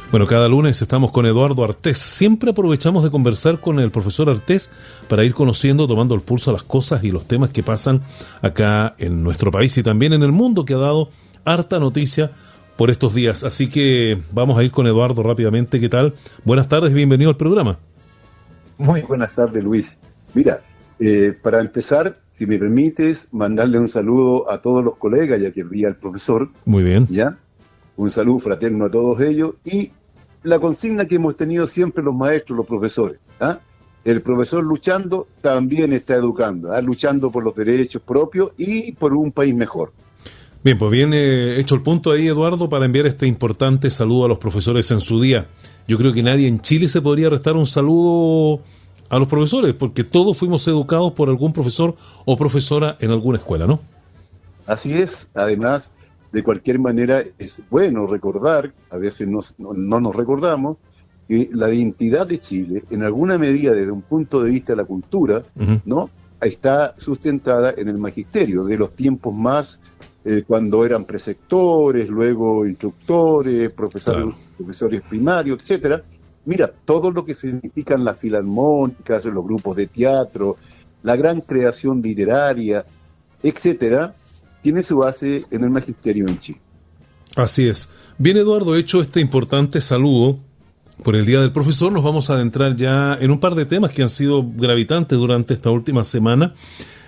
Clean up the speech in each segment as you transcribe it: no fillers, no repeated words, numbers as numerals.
Bueno, cada lunes estamos con Eduardo Artés. Siempre aprovechamos de conversar con el profesor Artés para ir conociendo, tomando el pulso a las cosas y los temas que pasan acá en nuestro país y también en el mundo, que ha dado harta noticia por estos días. Así que vamos a ir con Eduardo rápidamente. ¿Qué tal? Buenas tardes y bienvenido al programa. Muy buenas tardes, Luis. Mira, para empezar, si me permites, mandarle un saludo a todos los colegas, ya que el día del profesor. Muy bien. ¿Ya? Un saludo fraterno a todos ellos y la consigna que hemos tenido siempre los maestros, los profesores. ¿Ah? El profesor luchando también está educando, luchando por los derechos propios y por un país mejor. Bien, pues bien hecho el punto ahí, Eduardo, para enviar este importante saludo a los profesores en su día. Yo creo que nadie en Chile se podría restar un saludo a los profesores, porque todos fuimos educados por algún profesor o profesora en alguna escuela, ¿no? Así es. Además, de cualquier manera, es bueno recordar, a veces no nos recordamos, que la identidad de Chile, en alguna medida desde un punto de vista de la cultura, ¿no?, está sustentada en el magisterio, de los tiempos más, cuando eran preceptores, luego instructores, profesores primarios, etcétera. Mira, todo lo que significan las filarmónicas, los grupos de teatro, la gran creación literaria, etcétera, tiene su base en el magisterio en Chile. Así es. Bien, Eduardo, hecho este importante saludo por el Día del Profesor, nos vamos a adentrar ya en un par de temas que han sido gravitantes durante esta última semana.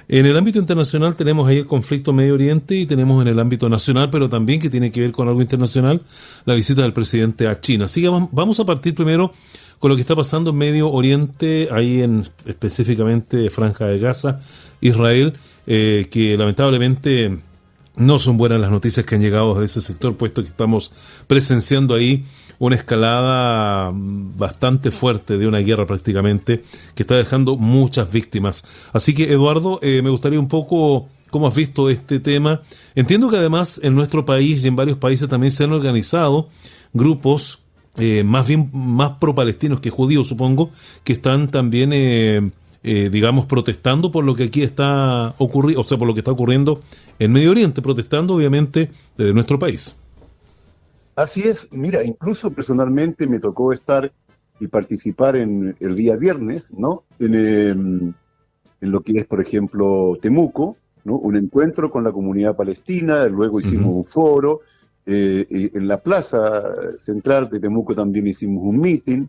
En el ámbito internacional tenemos ahí el conflicto en Medio Oriente y tenemos en el ámbito nacional, pero también que tiene que ver con algo internacional, la visita del presidente a China. Así que vamos a partir primero con lo que está pasando en Medio Oriente, ahí en específicamente Franja de Gaza, Israel, que lamentablemente no son buenas las noticias que han llegado de ese sector, puesto que estamos presenciando ahí una escalada bastante fuerte de una guerra prácticamente que está dejando muchas víctimas. Así que, Eduardo, me gustaría un poco cómo has visto este tema. Entiendo que además en nuestro país y en varios países también se han organizado grupos más pro-palestinos que judíos, supongo, que están también digamos, protestando por lo que aquí está ocurriendo, o sea, por lo que está ocurriendo en Medio Oriente, protestando obviamente desde nuestro país. Así es. Mira, incluso personalmente me tocó estar y participar en el día viernes, ¿no?, en lo que es, por ejemplo, Temuco, ¿no?, un encuentro con la comunidad palestina. Luego hicimos un foro, en la plaza central de Temuco también hicimos un meeting,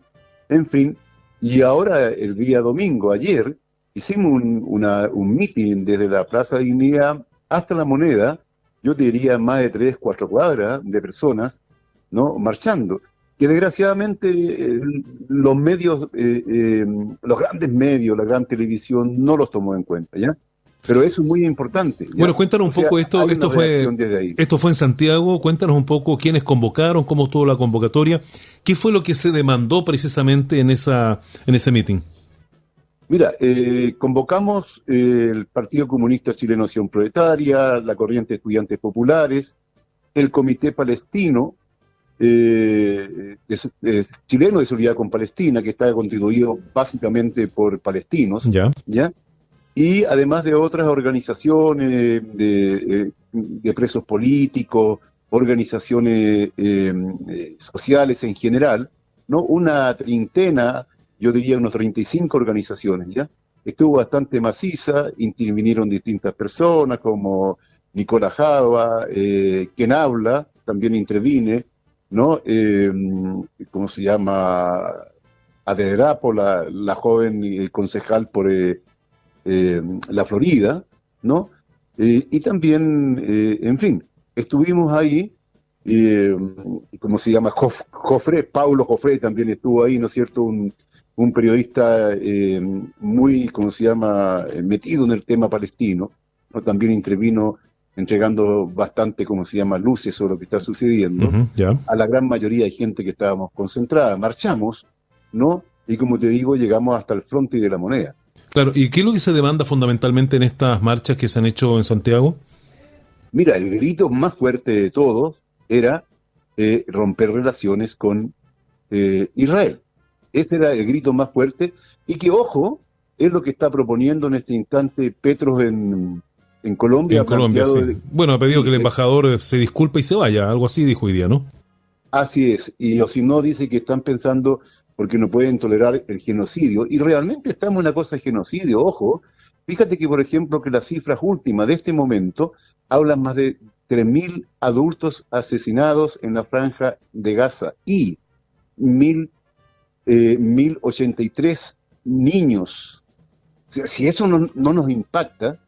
en fin. Y ahora, el día domingo, ayer, hicimos un meeting desde la Plaza de Dignidad hasta La Moneda. Yo te diría más de 3-4 cuadras de personas, ¿no?, marchando. Que desgraciadamente los medios, los grandes medios, la gran televisión, no los tomó en cuenta, ¿ya? Pero eso es muy importante, ¿ya? Bueno, cuéntanos un poco esto. Esto fue en Santiago. Cuéntanos un poco quiénes convocaron, cómo estuvo la convocatoria, qué fue lo que se demandó precisamente en ese meeting. Mira, convocamos el Partido Comunista Chileno Acción Proletaria, la Corriente de Estudiantes Populares, el Comité Palestino, chileno de solidaridad con Palestina, que está constituido básicamente por palestinos, ¿ya? Y además de otras organizaciones de presos políticos, organizaciones sociales en general, ¿no? Una treintena, yo diría unos 35 organizaciones, ¿ya? Estuvo bastante maciza, intervinieron distintas personas como Nicola Jadua, quien habla, también intervine, ¿no? ¿Cómo se llama? Adederapo, la joven concejal por la Florida, ¿no? Y también, en fin, estuvimos ahí, ¿cómo se llama? Paulo Jofré también estuvo ahí, ¿no es cierto? Un periodista muy, ¿cómo se llama?, metido en el tema palestino, ¿no? También intervino entregando bastante, ¿cómo se llama?, luces sobre lo que está sucediendo, a la gran mayoría de gente que estábamos concentrada. Marchamos, ¿no? Y como te digo, llegamos hasta el fronte de La Moneda. Claro, ¿y qué es lo que se demanda fundamentalmente en estas marchas que se han hecho en Santiago? Mira, el grito más fuerte de todos era romper relaciones con Israel. Ese era el grito más fuerte, y que, ojo, es lo que está proponiendo en este instante Petro en Colombia. En Colombia, sí. Bueno, ha pedido que el embajador se disculpe y se vaya, algo así dijo hoy día, ¿no? Así es, y o si no, dice que están pensando porque no pueden tolerar el genocidio, y realmente estamos en una cosa de genocidio, ojo. Fíjate que, por ejemplo, que las cifras últimas de este momento hablan más de 3.000 adultos asesinados en la franja de Gaza y 1.083 niños. O sea, si eso no nos impacta,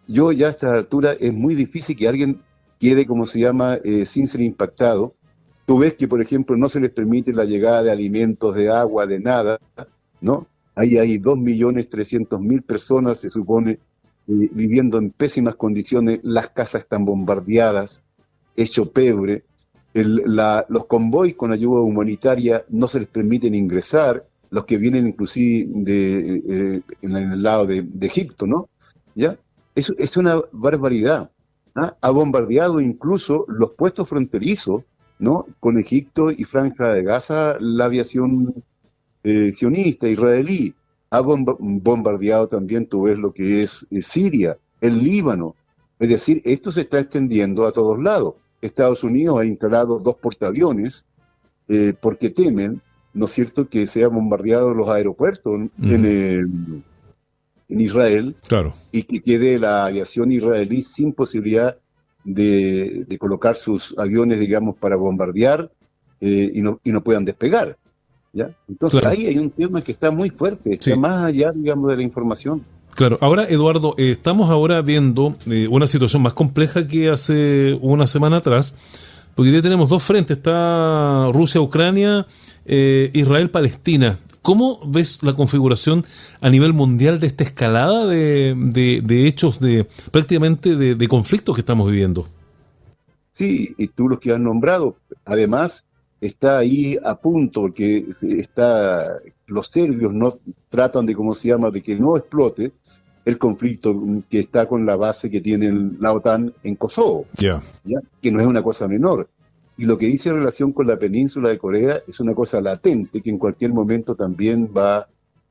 yo ya a esta altura es muy difícil que alguien quede, como se llama, sin ser impactado. Tú ves que, por ejemplo, no se les permite la llegada de alimentos, de agua, de nada, ¿no? Ahí hay 2.300.000 personas, se supone, viviendo en pésimas condiciones, las casas están bombardeadas, hecho pebre, los convoys con ayuda humanitaria no se les permiten ingresar, los que vienen inclusive en el lado de Egipto, ¿no? ¿Ya? Eso es una barbaridad. ¿Ah? Ha bombardeado incluso los puestos fronterizos, ¿no? Con Egipto y Franja de Gaza, la aviación sionista, israelí. Ha bombardeado también, tú ves lo que es Siria, el Líbano. Es decir, esto se está extendiendo a todos lados. Estados Unidos ha instalado 2 portaaviones porque temen, ¿no es cierto?, que sean bombardeados los aeropuertos en Israel, claro, y que quede la aviación israelí sin posibilidad de colocar sus aviones, digamos, para bombardear y no puedan despegar. ¿Ya? Entonces claro. ahí hay un tema que está muy fuerte, está Sí. más allá, digamos, de la información. Claro, ahora Eduardo, estamos ahora viendo una situación más compleja que hace una semana atrás, porque ya tenemos dos frentes, está Rusia-Ucrania, Israel-Palestina. ¿Cómo ves la configuración a nivel mundial de esta escalada de hechos, prácticamente de conflictos que estamos viviendo? Sí, y tú los que has nombrado, además está ahí a punto, porque los serbios no tratan de, ¿cómo se llama?, de que no explote el conflicto que está con la base que tiene la OTAN en Kosovo, Ya. ¿ya? Que no es una cosa menor. Y lo que dice en relación con la península de Corea es una cosa latente que en cualquier momento también va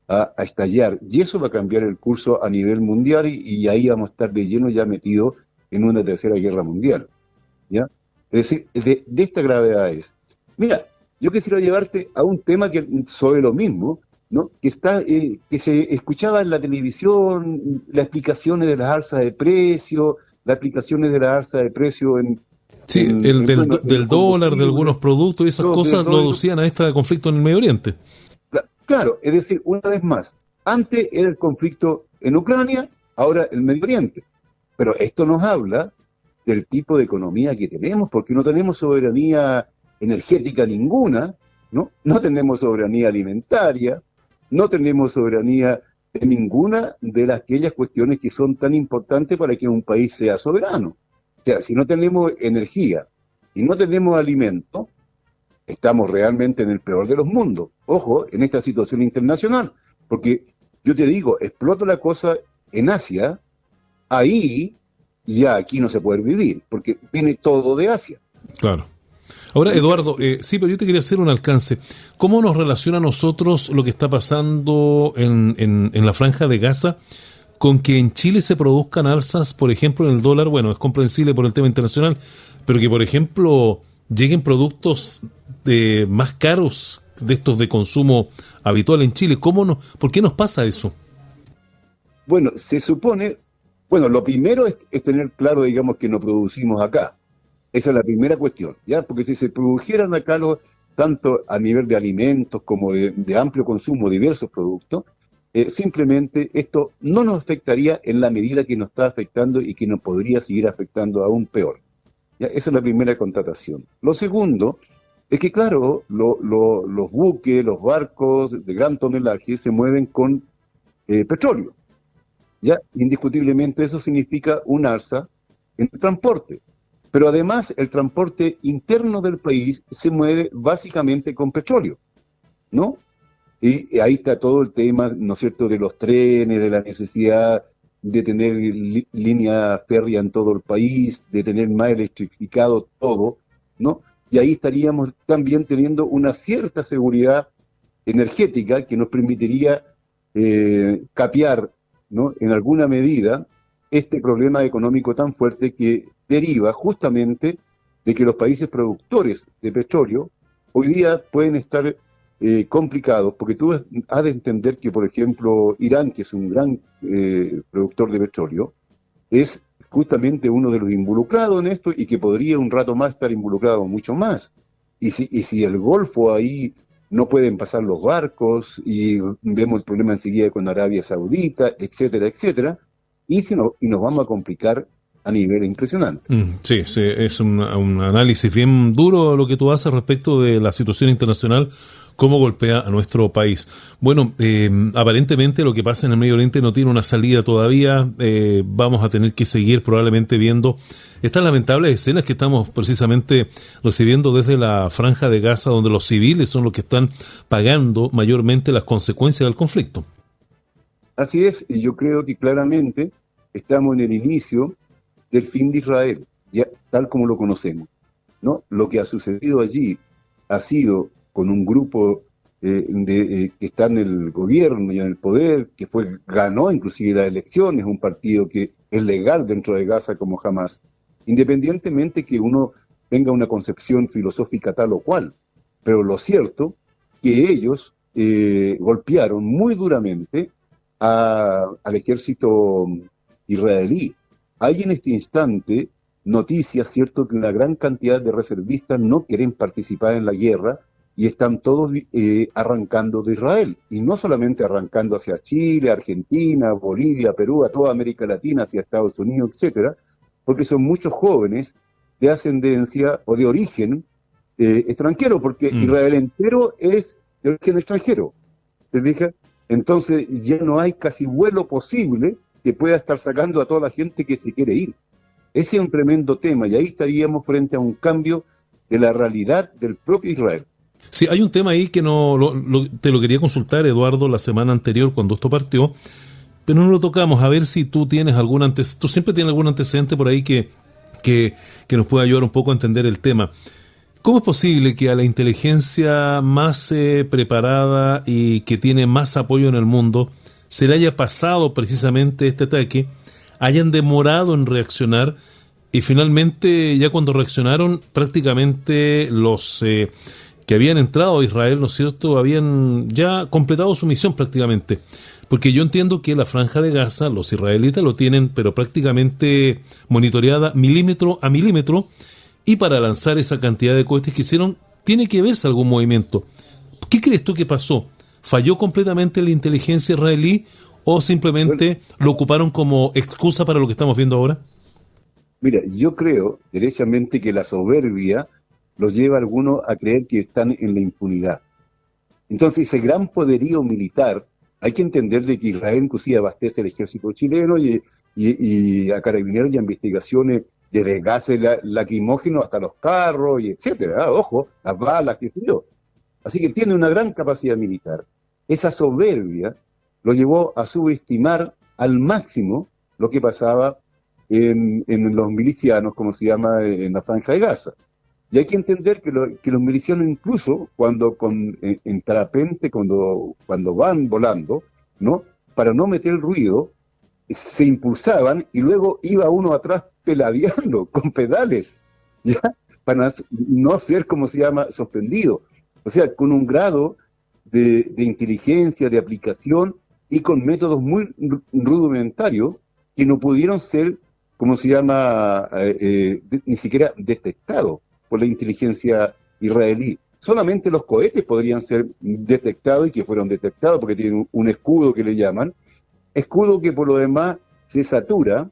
a estallar. Y eso va a cambiar el curso a nivel mundial y ahí vamos a estar de lleno ya metidos en una tercera guerra mundial. ¿Ya? Es decir, de esta gravedad es. Mira, yo quisiera llevarte a un tema que sobre lo mismo, ¿no? Que se escuchaba en la televisión, las explicaciones de las alzas de precio, las explicaciones de las alzas de precio Sí, en del los dólar, de combustibles, algunos productos y esas del cosas lo dólar. aducían a este conflicto en el Medio Oriente. Claro, es decir, una vez más, antes era el conflicto en Ucrania, ahora el Medio Oriente. Pero esto nos habla del tipo de economía que tenemos, porque no tenemos soberanía energética ninguna, ¿no? No tenemos soberanía alimentaria, no tenemos soberanía de ninguna de aquellas cuestiones que son tan importantes para que un país sea soberano. O sea, si no tenemos energía y no tenemos alimento, estamos realmente en el peor de los mundos. Ojo, en esta situación internacional, porque yo te digo, explota la cosa en Asia, ahí ya aquí no se puede vivir, porque viene todo de Asia. Claro. Ahora, ¿Sí? Eduardo, sí, pero yo te quería hacer un alcance. ¿Cómo nos relaciona a nosotros lo que está pasando en la franja de Gaza con que en Chile se produzcan alzas, por ejemplo, en el dólar? Bueno, es comprensible por el tema internacional, pero que, por ejemplo, lleguen productos más caros de estos de consumo habitual en Chile. ¿Por qué nos pasa eso? Bueno, se supone, bueno, lo primero es tener claro, digamos, que no producimos acá. Esa es la primera cuestión, ¿ya? Porque si se produjeran acá tanto a nivel de alimentos como de amplio consumo, diversos productos, simplemente esto no nos afectaría en la medida que nos está afectando y que nos podría seguir afectando aún peor. ¿Ya? Esa es la primera constatación. Lo segundo es que, claro, los buques, los barcos de gran tonelaje se mueven con petróleo. ¿Ya? Indiscutiblemente eso significa un alza en el transporte. Pero además el transporte interno del país se mueve básicamente con petróleo, ¿no? Y ahí está todo el tema, ¿no es cierto?, de los trenes, de la necesidad de tener línea férrea en todo el país, de tener más electrificado todo, ¿no? Y ahí estaríamos también teniendo una cierta seguridad energética que nos permitiría capear, ¿no?, en alguna medida este problema económico tan fuerte que deriva justamente de que los países productores de petróleo hoy día pueden estar complicados, porque tú has de entender que, por ejemplo, Irán, que es un gran productor de petróleo, es justamente uno de los involucrados en esto y que podría un rato más estar involucrado mucho más. Y si el Golfo ahí no pueden pasar los barcos y vemos el problema enseguida con Arabia Saudita, etcétera, etcétera, y nos vamos a complicar a nivel impresionante. Sí, sí, es un análisis bien duro lo que tú haces respecto de la situación internacional, cómo golpea a nuestro país. Bueno, aparentemente lo que pasa en el Medio Oriente no tiene una salida todavía. Vamos a tener que seguir probablemente viendo estas lamentables escenas que estamos precisamente recibiendo desde la Franja de Gaza, donde los civiles son los que están pagando mayormente las consecuencias del conflicto. Así es, y yo creo que claramente estamos en el inicio del fin de Israel, ya tal como lo conocemos, ¿no? Lo que ha sucedido allí ha sido con un grupo que está en el gobierno y en el poder, que ganó inclusive las elecciones, un partido que es legal dentro de Gaza como Hamas, independientemente que uno tenga una concepción filosófica tal o cual. Pero lo cierto que ellos golpearon muy duramente al ejército israelí. Hay en este instante noticias, ¿cierto?, que una gran cantidad de reservistas no quieren participar en la guerra y están todos arrancando de Israel. Y no solamente arrancando hacia Chile, Argentina, Bolivia, Perú, a toda América Latina, hacia Estados Unidos, etcétera, porque son muchos jóvenes de ascendencia o de origen extranjero, porque Israel entero es de origen extranjero. ¿Te fijas? Entonces ya no hay casi vuelo posible que pueda estar sacando a toda la gente que se quiere ir. Ese es un tremendo tema y ahí estaríamos frente a un cambio de la realidad del propio Israel. Sí, hay un tema ahí que te lo quería consultar, Eduardo, la semana anterior cuando esto partió, pero no lo tocamos. A ver si tú tienes algún antecedente, tú siempre tienes algún antecedente por ahí que nos pueda ayudar un poco a entender el tema. ¿Cómo es posible que a la inteligencia más preparada y que tiene más apoyo en el mundo se le haya pasado precisamente este ataque, hayan demorado en reaccionar y finalmente ya cuando reaccionaron prácticamente los que habían entrado a Israel, ¿no es cierto?, habían ya completado su misión prácticamente? Porque yo entiendo que la Franja de Gaza, los israelitas lo tienen, pero prácticamente monitoreada milímetro a milímetro, y para lanzar esa cantidad de cohetes que hicieron, tiene que verse algún movimiento. ¿Qué crees tú que pasó? ¿Falló completamente la inteligencia israelí o simplemente lo ocuparon como excusa para lo que estamos viendo ahora? Mira, yo creo derechamente que la soberbia los lleva a algunos a creer que están en la impunidad. Entonces, ese gran poderío militar, hay que entender de que Israel inclusive abastece el ejército chileno y a carabineros y a investigaciones desde gases lacrimógenos hasta los carros y etcétera. Ojo, las balas, qué sé yo. Así que tiene una gran capacidad militar. Esa soberbia lo llevó a subestimar al máximo lo que pasaba en los milicianos, como se llama, en la Franja de Gaza. Y hay que entender que los milicianos incluso en parapente, cuando van volando, ¿no?, para no meter ruido, se impulsaban y luego iba uno atrás peladeando con pedales, ¿ya?, para no ser, como se llama, sorprendido. O sea, con un grado de inteligencia, de aplicación y con métodos muy rudimentarios que no pudieron ser, como se llama, ni siquiera detectados por la inteligencia israelí. Solamente los cohetes podrían ser detectados y que fueron detectados porque tienen un escudo que le llaman, escudo que por lo demás se satura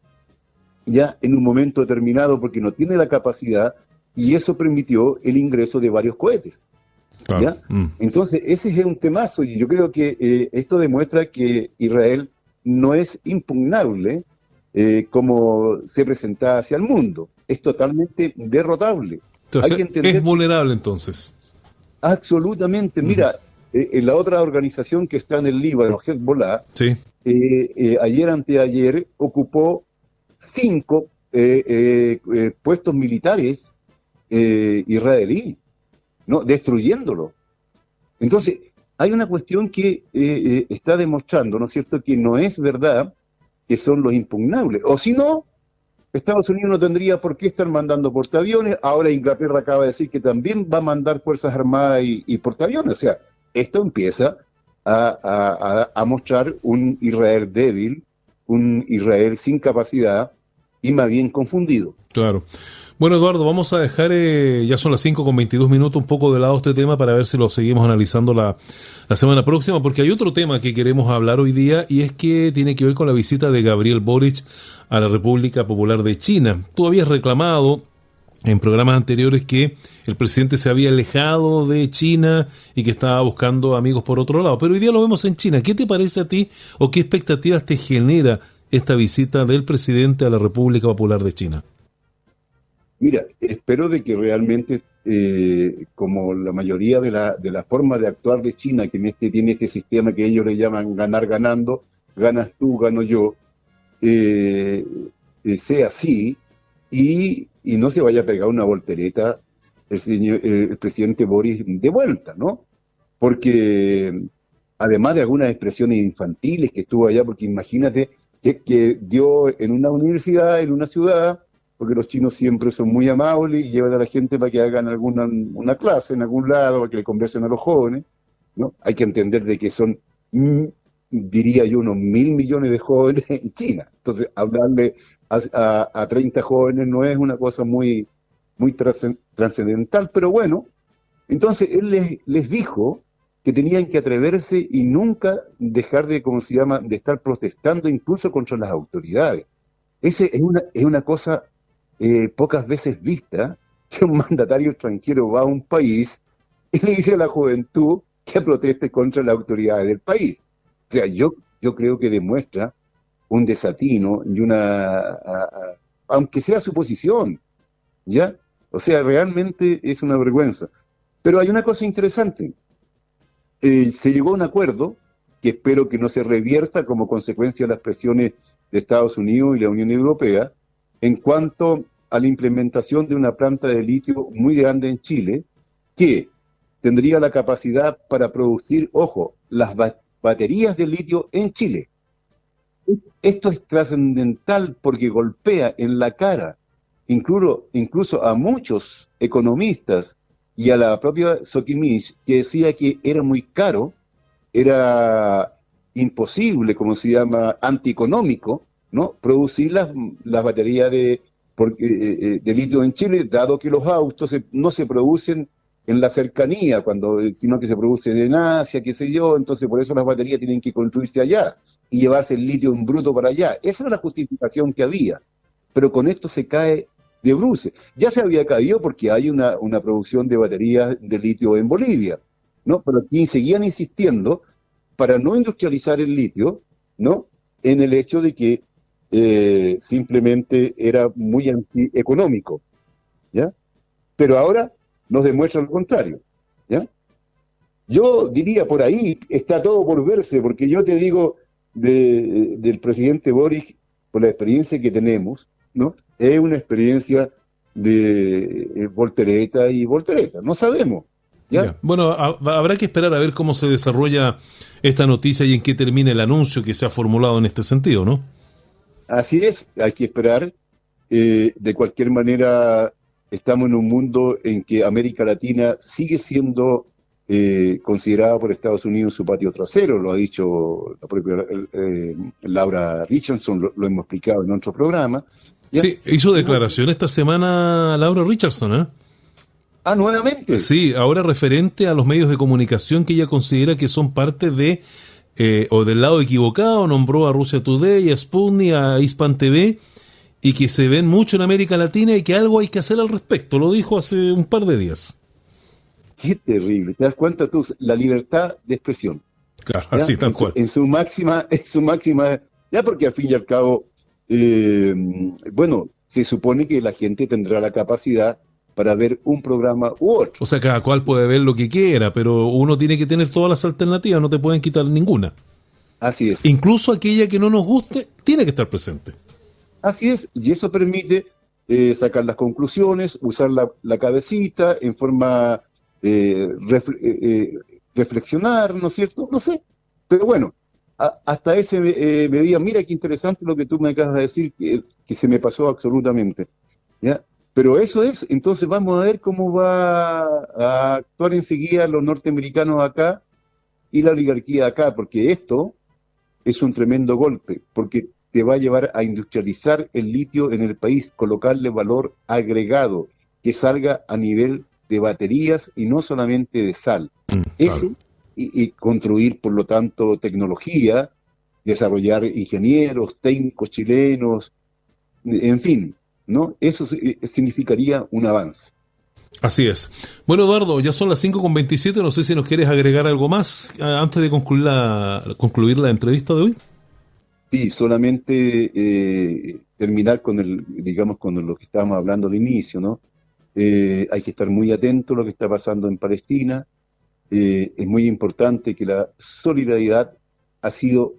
ya en un momento determinado porque no tiene la capacidad y eso permitió el ingreso de varios cohetes. Claro. ¿Ya? Entonces, ese es un temazo y yo creo que esto demuestra que Israel no es impugnable como se presenta hacia el mundo. Es totalmente derrotable. Entonces, hay que entender, es vulnerable entonces. Absolutamente. Mira, la otra organización que está en el Líbano, Hezbollah, sí, ayer, anteayer, ocupó 5 puestos militares israelíes, ¿no?, destruyéndolo. Entonces, hay una cuestión que está demostrando, ¿no es cierto?, que no es verdad que son los impugnables. O si no, Estados Unidos no tendría por qué estar mandando portaaviones. Ahora Inglaterra acaba de decir que también va a mandar Fuerzas Armadas y portaaviones. O sea, esto empieza a mostrar un Israel débil, un Israel sin capacidad y más bien confundido. Claro. Bueno, Eduardo, vamos a dejar, ya son las 5:22, un poco de lado este tema para ver si lo seguimos analizando la semana próxima, porque hay otro tema que queremos hablar hoy día y es que tiene que ver con la visita de Gabriel Boric a la República Popular de China. Tú habías reclamado en programas anteriores que el presidente se había alejado de China y que estaba buscando amigos por otro lado, pero hoy día lo vemos en China. ¿Qué te parece a ti o qué expectativas te genera esta visita del presidente a la República Popular de China? Mira, espero de que realmente, como la mayoría de la forma de actuar de China, que tiene este sistema que ellos le llaman ganar ganando, ganas tú, gano yo, sea así y no se vaya a pegar una voltereta el presidente Boris de vuelta, ¿no? Porque además de algunas expresiones infantiles que estuvo allá, porque imagínate que dio en una universidad, en una ciudad, porque los chinos siempre son muy amables y llevan a la gente para que hagan una clase en algún lado, para que le conversen a los jóvenes, ¿no? Hay que entender de que son, diría yo, unos 1.000 millones de jóvenes en China. Entonces, hablarle a 30 jóvenes no es una cosa muy trascendental, pero bueno, entonces él les dijo que tenían que atreverse y nunca dejar de, ¿cómo se llama?, de estar protestando incluso contra las autoridades. Ese es una cosa pocas veces vista, que un mandatario extranjero va a un país y le dice a la juventud que proteste contra las autoridades del país. O sea, yo creo que demuestra un desatino y aunque sea su posición, ¿ya? O sea, realmente es una vergüenza. Pero hay una cosa interesante. Se llegó a un acuerdo que espero que no se revierta como consecuencia de las presiones de Estados Unidos y la Unión Europea en cuanto a la implementación de una planta de litio muy grande en Chile, que tendría la capacidad para producir, ojo, las baterías de litio en Chile. Esto es trascendental porque golpea en la cara incluso a muchos economistas y a la propia Sokimich, que decía que era muy caro, era imposible, como se llama, antieconómico, ¿no?, producir las baterías de litio en Chile, dado que los autos no se producen en la cercanía, sino que se producen en Asia, qué sé yo, entonces por eso las baterías tienen que construirse allá y llevarse el litio en bruto para allá. Esa era la justificación que había, pero con esto se cae de bruces. Ya se había caído porque hay una producción de baterías de litio en Bolivia, ¿no? Pero aquí seguían insistiendo para no industrializar el litio, ¿no?, en el hecho de que simplemente era muy antieconómico, ¿ya? Pero ahora nos demuestra lo contrario, ¿ya? Yo diría, por ahí está todo por verse, porque yo te digo, del presidente Boric, por la experiencia que tenemos, ¿no?, es una experiencia de voltereta y voltereta, no sabemos, ¿ya? Ya. Bueno, habrá que esperar a ver cómo se desarrolla esta noticia y en qué termina el anuncio que se ha formulado en este sentido, ¿no? Así es, hay que esperar. De cualquier manera, estamos en un mundo en que América Latina sigue siendo considerada por Estados Unidos su patio trasero, lo ha dicho la propia Laura Richardson, lo hemos explicado en otro programa. ¿Ya? Sí, hizo declaración esta semana Laura Richardson, ¿eh? Ah, nuevamente. Sí, ahora referente a los medios de comunicación que ella considera que son parte de, o del lado equivocado, nombró a Russia Today, a Sputnik, a Hispan TV, y que se ven mucho en América Latina y que algo hay que hacer al respecto. Lo dijo hace un par de días. Qué terrible. ¿Te das cuenta tú? La libertad de expresión. Claro, ¿ya? Así tal cual. En su máxima, ya, porque al fin y al cabo, bueno, se supone que la gente tendrá la capacidad para ver un programa u otro. O sea, cada cual puede ver lo que quiera, pero uno tiene que tener todas las alternativas, no te pueden quitar ninguna. Así es. Incluso aquella que no nos guste, tiene que estar presente. Así es, y eso permite sacar las conclusiones, usar la cabecita en forma reflexionar, ¿no es cierto? No sé, pero bueno, hasta ese me digan, mira qué interesante lo que tú me acabas de decir, que se me pasó absolutamente. ¿Ya? Pero eso es, entonces vamos a ver cómo va a actuar enseguida los norteamericanos acá y la oligarquía acá, porque esto es un tremendo golpe, porque te va a llevar a industrializar el litio en el país, colocarle valor agregado, que salga a nivel de baterías y no solamente de sal. Eso, claro. y construir, por lo tanto, tecnología, desarrollar ingenieros, técnicos chilenos, en fin, ¿no? Eso significaría un avance. Así es. Bueno, Eduardo, ya son las 5:27. No sé si nos quieres agregar algo más antes de concluir la entrevista de hoy. Sí, solamente terminar con digamos, con lo que estábamos hablando al inicio, ¿no? Hay que estar muy atento a lo que está pasando en Palestina. Es muy importante que la solidaridad ha sido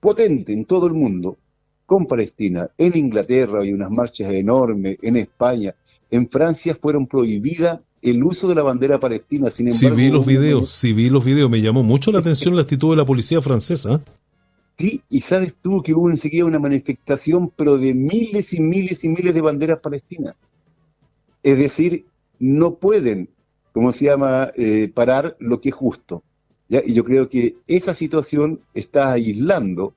potente en todo el mundo con Palestina. En Inglaterra hay unas marchas enormes, en España, en Francia fueron prohibidas el uso de la bandera palestina. Sin embargo, Sí vi los videos, me llamó mucho la atención la actitud de la policía francesa. Sí, y sabes tú que hubo enseguida una manifestación, pero de miles y miles y miles de banderas palestinas. Es decir, no pueden, ¿cómo se llama?, parar lo que es justo. ¿Ya? Y yo creo que esa situación está aislando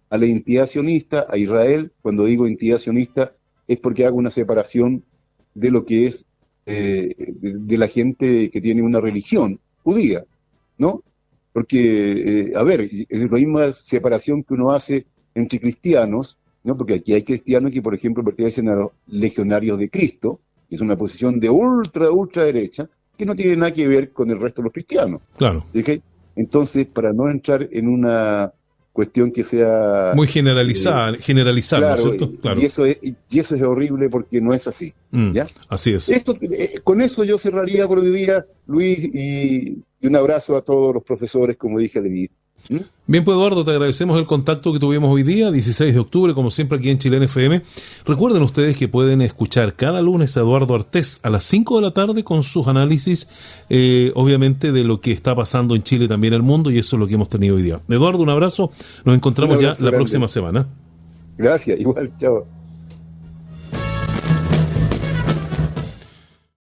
a la entidad sionista, a Israel. Cuando digo entidad sionista es porque hago una separación de lo que es de la gente que tiene una religión judía, ¿no? Porque, a ver, es la misma separación que uno hace entre cristianos, ¿no? Porque aquí hay cristianos que, por ejemplo, pertenecen a los legionarios de Cristo, que es una posición de ultra derecha, que no tiene nada que ver con el resto de los cristianos. Claro. ¿Okay? Entonces, para no entrar en una cuestión que sea... Muy generalizada, claro, ¿no es cierto? Claro. Y eso es horrible porque no es así. ¿Ya? Así es. Con eso yo cerraría por hoy día, Luis, y un abrazo a todos los profesores, como dije al inicio. Bien, pues Eduardo, te agradecemos el contacto que tuvimos hoy día, 16 de octubre, como siempre aquí en Chilena FM. Recuerden ustedes que pueden escuchar cada lunes a Eduardo Artés a las 5 de la tarde con sus análisis, obviamente, de lo que está pasando en Chile y también en el mundo, y eso es lo que hemos tenido hoy día. Eduardo, un abrazo, nos encontramos ya la próxima semana. Gracias, igual, chao.